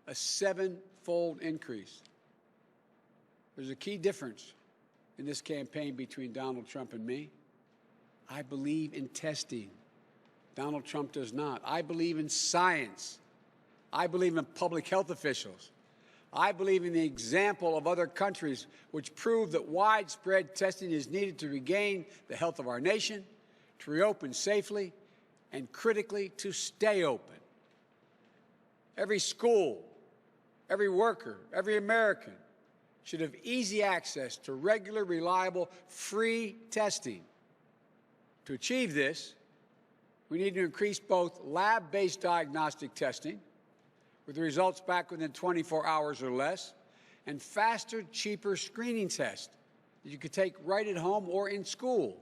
a 7-fold increase. There's a key difference in this campaign between Donald Trump and me. I believe in testing. Donald Trump does not. I believe in science. I believe in public health officials. I believe in the example of other countries which prove that widespread testing is needed to regain the health of our nation, to reopen safely, and critically, to stay open. Every school, every worker, every American should have easy access to regular, reliable, free testing. To achieve this, we need to increase both lab-based diagnostic testing, with the results back within 24 hours or less, and faster, cheaper screening tests that you could take right at home or in school.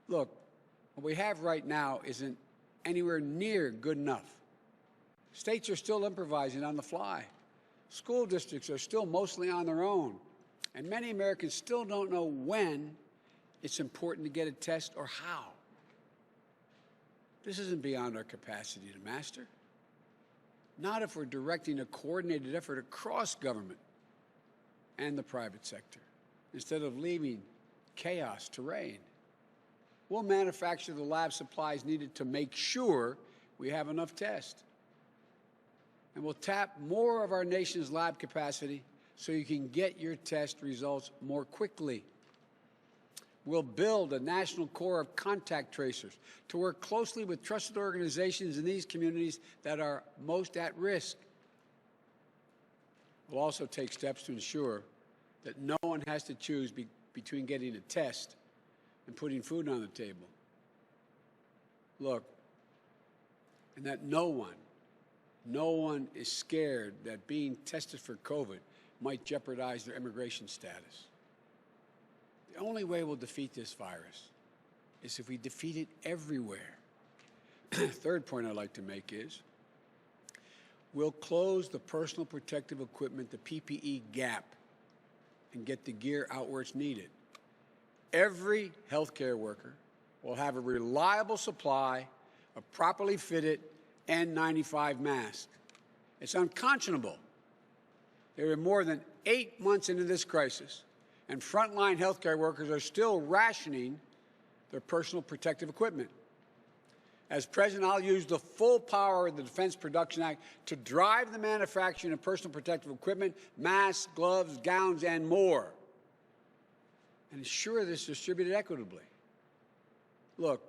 Look, what we have right now isn't anywhere near good enough. States are still improvising on the fly. School districts are still mostly on their own. And many Americans still don't know when it's important to get a test or how. This isn't beyond our capacity to master. Not if we're directing a coordinated effort across government and the private sector, instead of leaving chaos to reign. We'll manufacture the lab supplies needed to make sure we have enough tests. And we'll tap more of our nation's lab capacity so you can get your test results more quickly. We'll build a national corps of contact tracers to work closely with trusted organizations in these communities that are most at risk. We'll also take steps to ensure that no one has to choose between getting a test and putting food on the table. Look, and that no one is scared that being tested for COVID might jeopardize their immigration status. The only way we'll defeat this virus is if we defeat it everywhere. Third point I'd like to make is we'll close the personal protective equipment, the PPE gap, and get the gear out where it's needed. Every healthcare worker will have a reliable supply of properly fitted N95 masks. It's unconscionable. There are more than 8 months into this crisis, and frontline healthcare workers are still rationing their personal protective equipment. As president, I'll use the full power of the Defense Production Act to drive the manufacturing of personal protective equipment, masks, gloves, gowns, and more, and ensure this is distributed equitably. Look,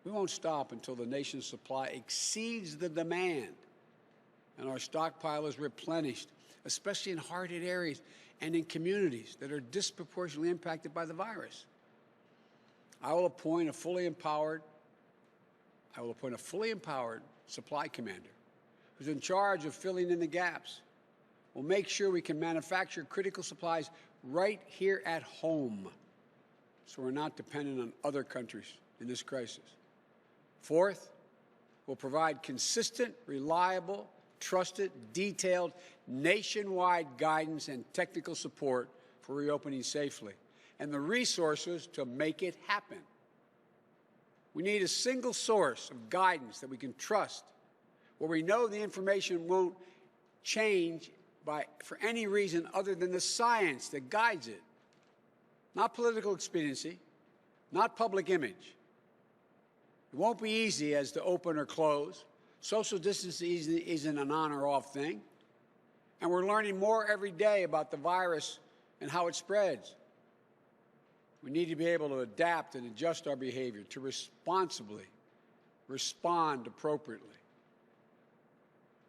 we won't stop until the nation's supply exceeds the demand and our stockpile is replenished, especially in hard-hit areas and in communities that are disproportionately impacted by the virus. I will appoint a fully empowered supply commander who's in charge of filling in the gaps. We'll make sure we can manufacture critical supplies right here at home so we're not dependent on other countries in this crisis. Fourth, we'll provide consistent, reliable, trusted, detailed, nationwide guidance and technical support for reopening safely, and the resources to make it happen. We need a single source of guidance that we can trust, where we know the information won't change for any reason other than the science that guides it. Not political expediency, not public image. It won't be easy as to open or close. Social distancing isn't an on or off thing. And we're learning more every day about the virus and how it spreads. We need to be able to adapt and adjust our behavior to responsibly respond appropriately.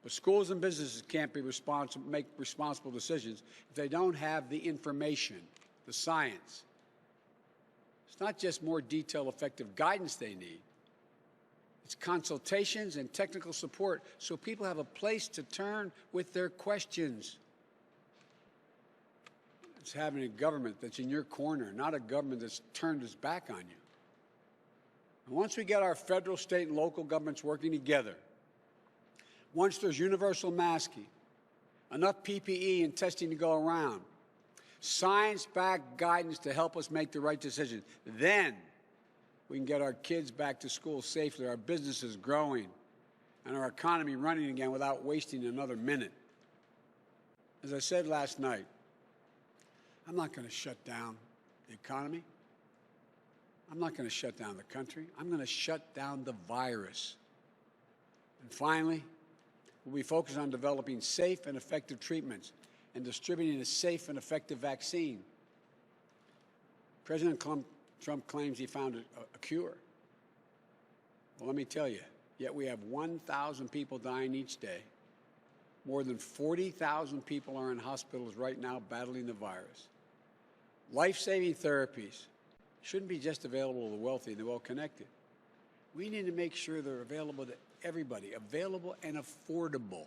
But schools and businesses can't make responsible decisions if they don't have the information, the science. It's not just more detailed, effective guidance they need. It's consultations and technical support so people have a place to turn with their questions. It's having a government that's in your corner, not a government that's turned its back on you. And once we get our federal, state, and local governments working together, once there's universal masking, enough PPE and testing to go around, science-backed guidance to help us make the right decision, then we can get our kids back to school safely, our businesses growing, and our economy running again without wasting another minute. As I said last night, I'm not going to shut down the economy. I'm not going to shut down the country. I'm going to shut down the virus. And finally, we'll be focused on developing safe and effective treatments and distributing a safe and effective vaccine. President Trump claims he found a cure. Well, let me tell you, yet we have 1,000 people dying each day. More than 40,000 people are in hospitals right now battling the virus. Life-saving therapies shouldn't be just available to the wealthy and the well-connected. We need to make sure they're available to everybody, available and affordable.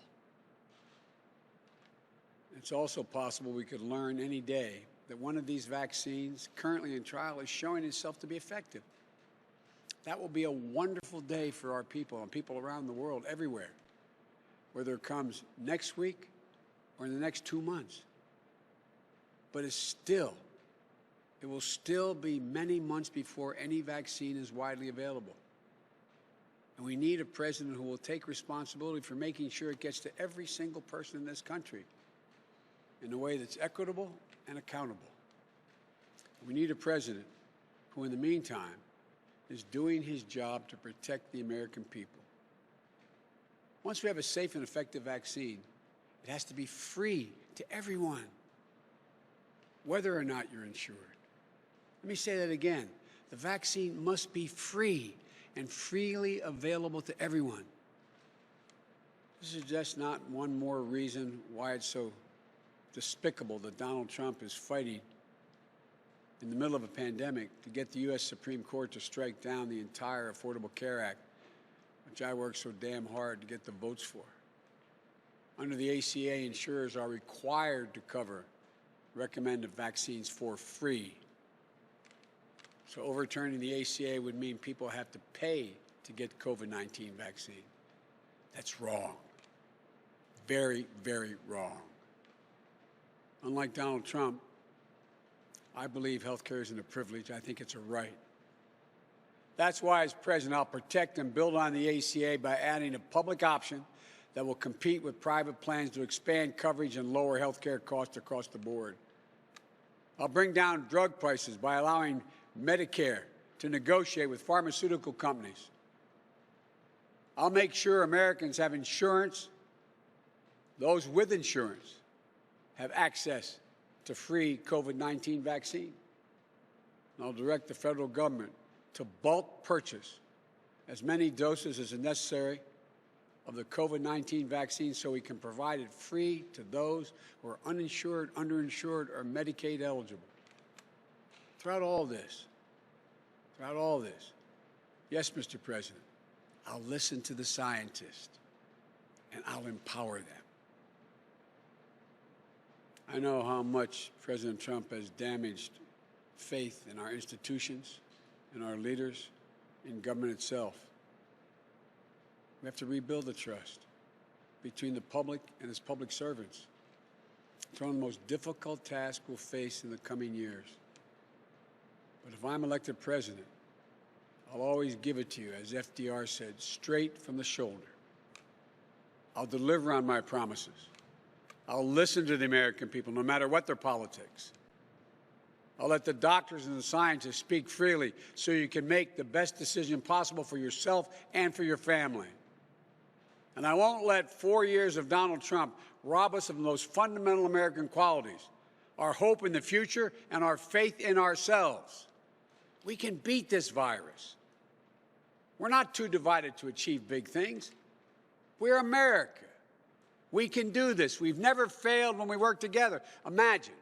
It's also possible we could learn any day that one of these vaccines currently in trial is showing itself to be effective. That will be a wonderful day for our people and people around the world, everywhere, whether it comes next week or in the next 2 months. But it will still be many months before any vaccine is widely available. And we need a president who will take responsibility for making sure it gets to every single person in this country in a way that's equitable and accountable. We need a president who, in the meantime, is doing his job to protect the American people. Once we have a safe and effective vaccine, it has to be free to everyone, whether or not you're insured. Let me say that again. The vaccine must be free and freely available to everyone. This is just not one more reason why it's so despicable that Donald Trump is fighting in the middle of a pandemic to get the U.S. Supreme Court to strike down the entire Affordable Care Act, which I worked so damn hard to get the votes for. Under the ACA, insurers are required to cover recommended vaccines for free. So overturning the ACA would mean people have to pay to get COVID-19 vaccine. That's wrong. Very, very wrong. Unlike Donald Trump, I believe health care isn't a privilege. I think it's a right. That's why, as president, I'll protect and build on the ACA by adding a public option that will compete with private plans to expand coverage and lower health care costs across the board. I'll bring down drug prices by allowing Medicare to negotiate with pharmaceutical companies. I'll make sure Americans have insurance. Those with insurance have access to free COVID-19 vaccine. And I'll direct the federal government to bulk purchase as many doses as is necessary of the COVID-19 vaccine so we can provide it free to those who are uninsured, underinsured, or Medicaid eligible. Throughout all this, yes, Mr. President, I'll listen to the scientists and I'll empower them. I know how much President Trump has damaged faith in our institutions, in our leaders, in government itself. We have to rebuild the trust between the public and its public servants. It's one of the most difficult tasks we'll face in the coming years. But if I'm elected president, I'll always give it to you, as FDR said, straight from the shoulder. I'll deliver on my promises. I'll listen to the American people, no matter what their politics. I'll let the doctors and the scientists speak freely so you can make the best decision possible for yourself and for your family. And I won't let 4 years of Donald Trump rob us of the most fundamental American qualities, our hope in the future and our faith in ourselves. We can beat this virus. We're not too divided to achieve big things. We're America. We can do this. We've never failed when we work together. Imagine